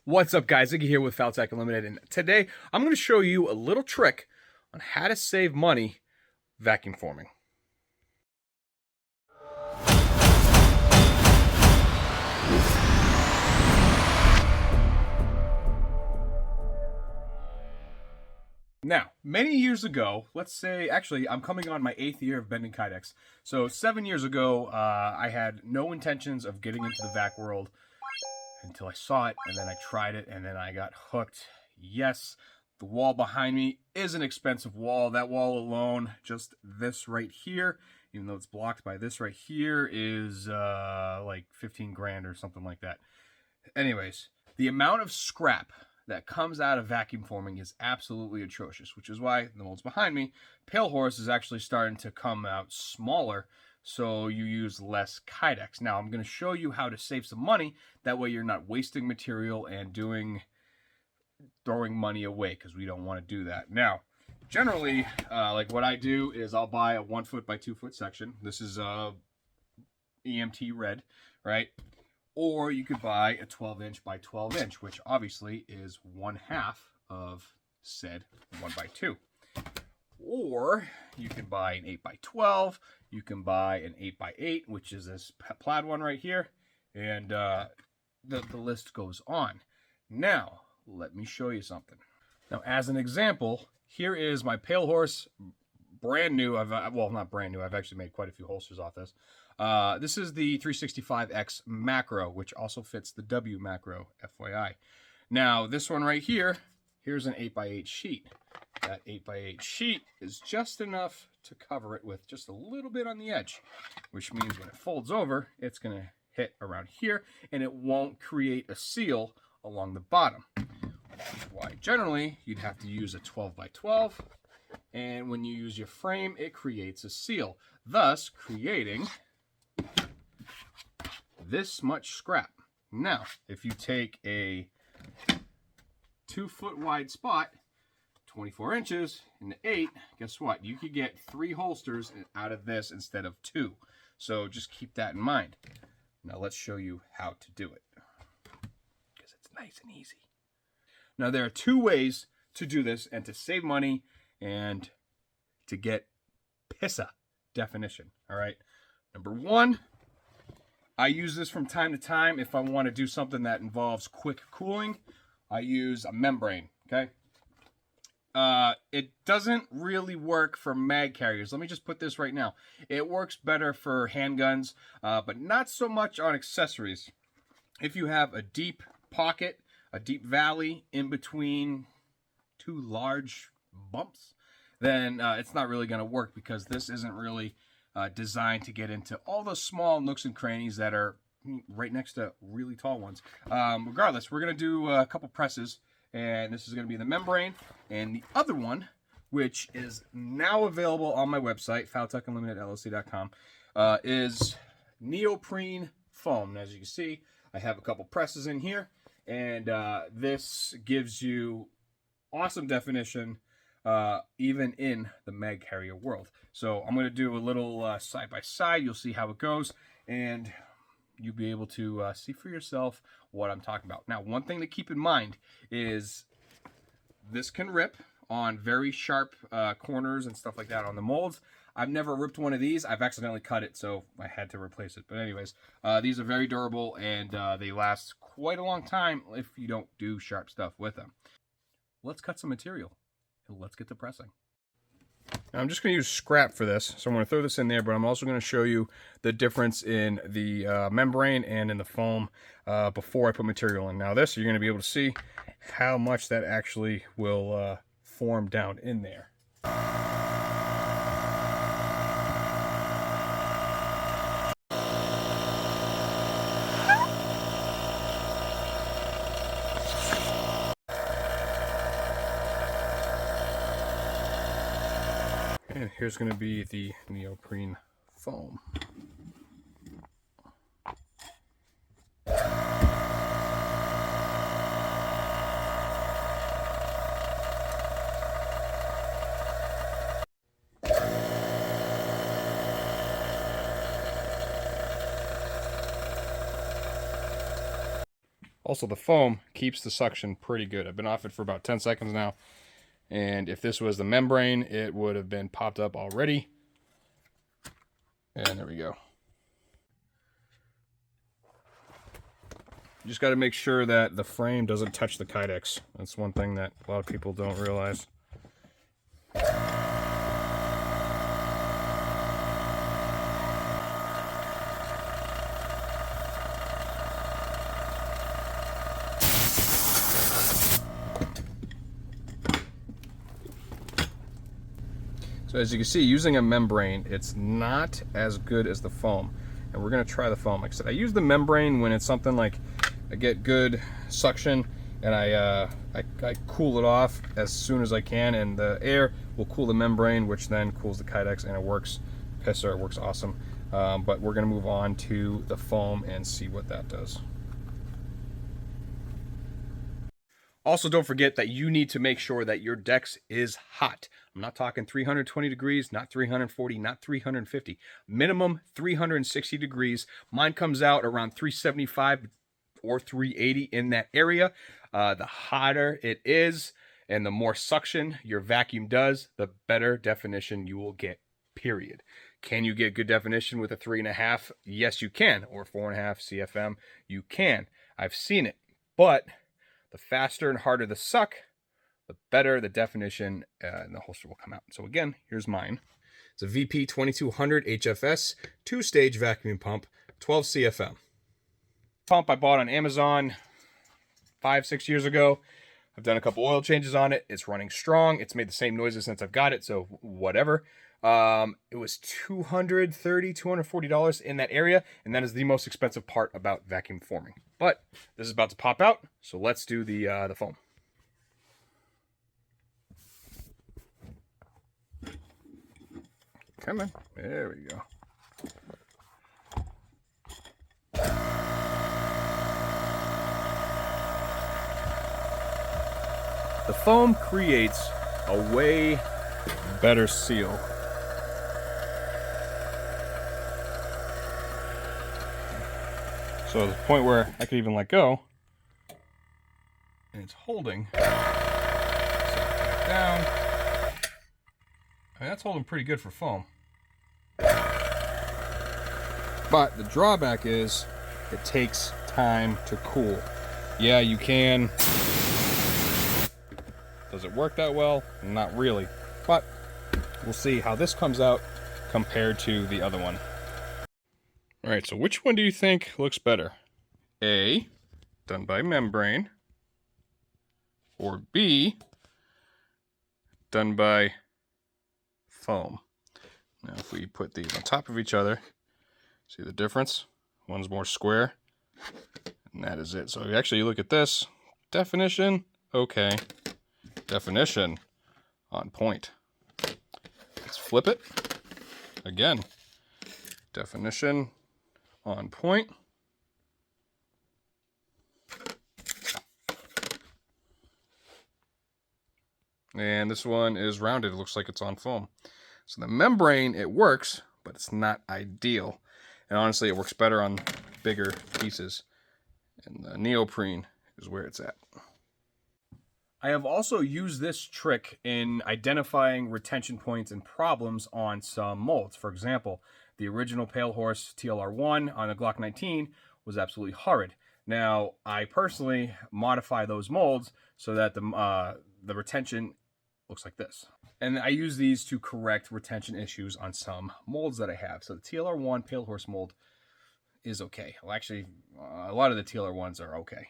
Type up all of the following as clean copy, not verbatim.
What's up, guys? Iggy here with Faltacunlimited, and today I'm going to show you a little trick on how to save money vacuum forming. Now, many years ago, let's say, actually, I'm coming on my 8th year of bending kydex. So 7 years ago, I had no intentions of getting into the vac world until I saw it, and then I tried it, and then I got hooked. Yes, the wall behind me is an expensive wall. That wall alone, just this right here, even though it's blocked by this right here, is like 15 grand or something like that. Anyways, the amount of scrap that comes out of vacuum forming is absolutely atrocious, which is why the molds behind me, Pale Horse is actually starting to come out smaller, so you use less kydex. Now, I'm going to show you how to save some money. That way you're not wasting material and throwing money away, because we don't want to do that. Now, generally, like what I do is I'll buy a 1 foot by 2 foot section. This is EMT red, right? Or you could buy a 12-inch by 12-inch, which obviously is 1/2 of said 1x2. Or you can buy an 8x12. You can buy an 8x8, which is this plaid one right here. And the list goes on. Now, let me show you something. Now, as an example, here is my Pale Horse, brand new. Well, not brand new. I've actually made quite a few holsters off this. This is the 365X macro, which also fits the W macro, FYI. Now, this one right here, here's an 8x8 sheet. That 8x8 sheet is just enough to cover it with just a little bit on the edge, which means when it folds over, it's going to hit around here, and it won't create a seal along the bottom. Why generally, you'd have to use a 12x12, and when you use your frame, it creates a seal, thus creating this much scrap. Now, if you take a 2 foot wide spot, 24 inches into 8, guess what? You could get 3 holsters out of this instead of 2. So just keep that in mind. Now let's show you how to do it, because it's nice and easy. Now there are 2 ways to do this and to save money and to get pissa definition. All right. Number 1, I use this from time to time if I want to do something that involves quick cooling. I use a membrane, okay? It doesn't really work for mag carriers. Let me just put this right now. It works better for handguns, but not so much on accessories. If you have a deep pocket, a deep valley in between 2 large bumps, then it's not really going to work, because this isn't really designed to get into all the small nooks and crannies that are right next to really tall ones. Regardless, we're going to do a couple presses, and this is going to be the membrane. And the other one, which is now available on my website, FaltacunlimitedLLC.com, is Neoprene Foam. And as you can see, I have a couple presses in here, and this gives you awesome definition even in the mag carrier world. So I'm going to do a little side by side. You'll see how it goes, and you'll be able to see for yourself what I'm talking about. Now, one thing to keep in mind is this can rip on very sharp corners and stuff like that on the molds. I've never ripped one of these. I've accidentally cut it, so I had to replace it. But anyways, these are very durable, and they last quite a long time if you don't do sharp stuff with them. Let's cut some material, and let's get to pressing. Now, I'm just going to use scrap for this, so I'm going to throw this in there, but I'm also going to show you the difference in the membrane and in the foam before I put material in. Now this, you're going to be able to see how much that actually will form down in there. And here's going to be the neoprene foam. Also, the foam keeps the suction pretty good. I've been off it for about 10 seconds now. And if this was the membrane, it would have been popped up already. And there we go. You just got to make sure that the frame doesn't touch the kydex. That's one thing that a lot of people don't realize. So as you can see, using a membrane, it's not as good as the foam. And we're gonna try the foam. Like I said, I use the membrane when it's something like I get good suction and I cool it off as soon as I can, and the air will cool the membrane, which then cools the kydex, and it works pisser, it works awesome. But we're gonna move on to the foam and see what that does. Also, don't forget that you need to make sure that your Dex is hot. I'm not talking 320 degrees, not 340, not 350. Minimum 360 degrees. Mine comes out around 375 or 380 in that area. The hotter it is and the more suction your vacuum does, the better definition you will get, period. Can you get good definition with a 3.5? Yes, you can. Or 4.5 CFM, you can. I've seen it. But the faster and harder the suck, the better the definition and the holster will come out. So again, here's mine. It's a VP 2200 HFS 2-stage vacuum pump, 12 CFM. Pump I bought on Amazon 5-6 years ago. I've done a couple oil changes on it. It's running strong. It's made the same noises since I've got it, so whatever. It was $230, $240 in that area, and that is the most expensive part about vacuum forming. But this is about to pop out, so let's do the foam. Come on, there we go. The foam creates a way better seal. So the point where I could even let go, and it's holding. Set it back down. I mean, that's holding pretty good for foam. But the drawback is it takes time to cool. Yeah, you can. Does it work that well? Not really. But we'll see how this comes out compared to the other one. All right, so which one do you think looks better? A, done by membrane, or B, done by foam? Now, if we put these on top of each other, see the difference? One's more square, and that is it. So if you actually look at this, definition, okay. Definition, on point. Let's flip it. Again, definition, on point. And this one is rounded. It looks like it's on foam. So the membrane, it works, but it's not ideal. And honestly, it works better on bigger pieces. And the neoprene is where it's at. I have also used this trick in identifying retention points and problems on some molds. For example, the original Pale Horse TLR1 on the Glock 19 was absolutely horrid. Now, I personally modify those molds so that the retention looks like this. And I use these to correct retention issues on some molds that I have. So the TLR1 Pale Horse mold is okay. Well, actually, a lot of the TLR1s are okay.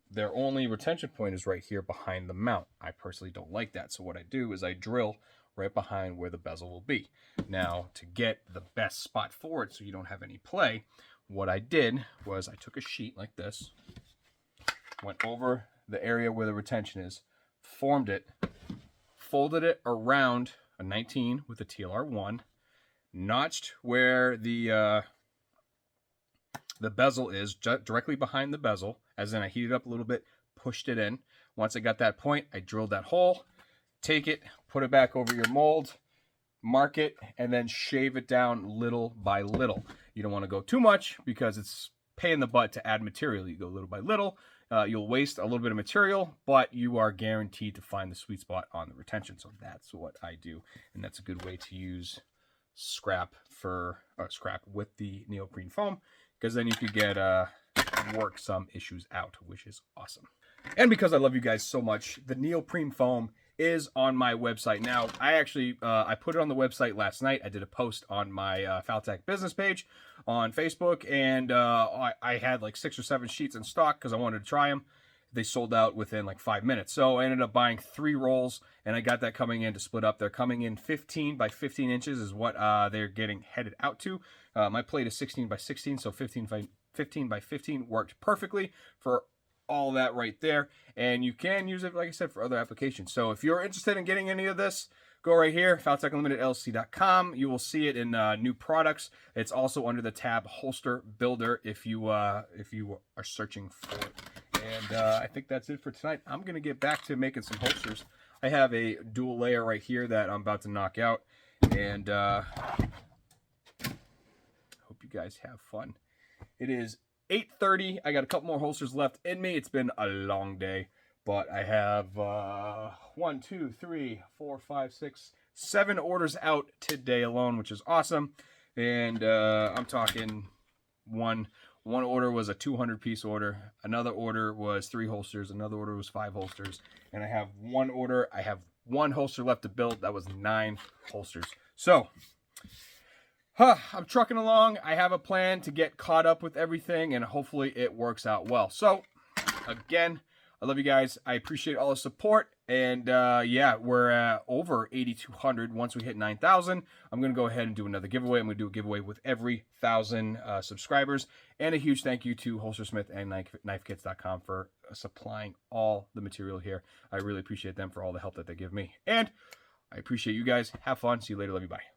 Their only retention point is right here behind the mount. I personally don't like that. So what I do is I drill right behind where the bezel will be. Now, to get the best spot for it so you don't have any play, what I did was I took a sheet like this, went over the area where the retention is, formed it, folded it around a 19 with a TLR1, notched where the bezel is, directly behind the bezel, as in I heated up a little bit, pushed it in. Once I got that point, I drilled that hole, take it, put it back over your mold, mark it, and then shave it down little by little. You don't want to go too much because it's pain in the butt to add material. You go little by little. You'll waste a little bit of material, but you are guaranteed to find the sweet spot on the retention. So that's what I do, and that's a good way to use scrap with the neoprene foam, because then you could get work some issues out, which is awesome. And because I love you guys so much, the neoprene foam is on my website now. I actually I put it on the website last night. I did a post on my FalTac business page on Facebook, and I had like 6 or 7 sheets in stock because I wanted to try them. They sold out within like 5 minutes. So I ended up buying 3 rolls, and I got that coming in to split up. They're coming in 15 by 15 inches is what they're getting headed out to. My plate is 16 by 16, so 15 by 15 worked perfectly for all that right there. And you can use it, like I said, for other applications. So if you're interested in getting any of this, go right here, FaltacunlimitedLC.com. You will see it in new products. It's also under the tab Holster Builder if you are searching for it. And I think that's it for tonight. I'm going to get back to making some holsters. I have a dual layer right here that I'm about to knock out. And hope you guys have fun. It is 8:30. I got a couple more holsters left in me. It's been a long day. But I have 1, 2, 3, 4, 5, 6, 7 orders out today alone, which is awesome. And I'm talking one order was a 200-piece order. Another order was 3 holsters. Another order was 5 holsters. And I have one order. I have 1 holster left to build. That was 9 holsters. So I'm trucking along. I have a plan to get caught up with everything, and hopefully it works out well. So again, I love you guys. I appreciate all the support. And yeah, we're at over 8,200. Once we hit 9,000, I'm going to go ahead and do another giveaway. I'm going to do a giveaway with every 1,000 subscribers. And a huge thank you to Holstersmith and KnifeKits.com for supplying all the material here. I really appreciate them for all the help that they give me. And I appreciate you guys. Have fun. See you later. Love you. Bye.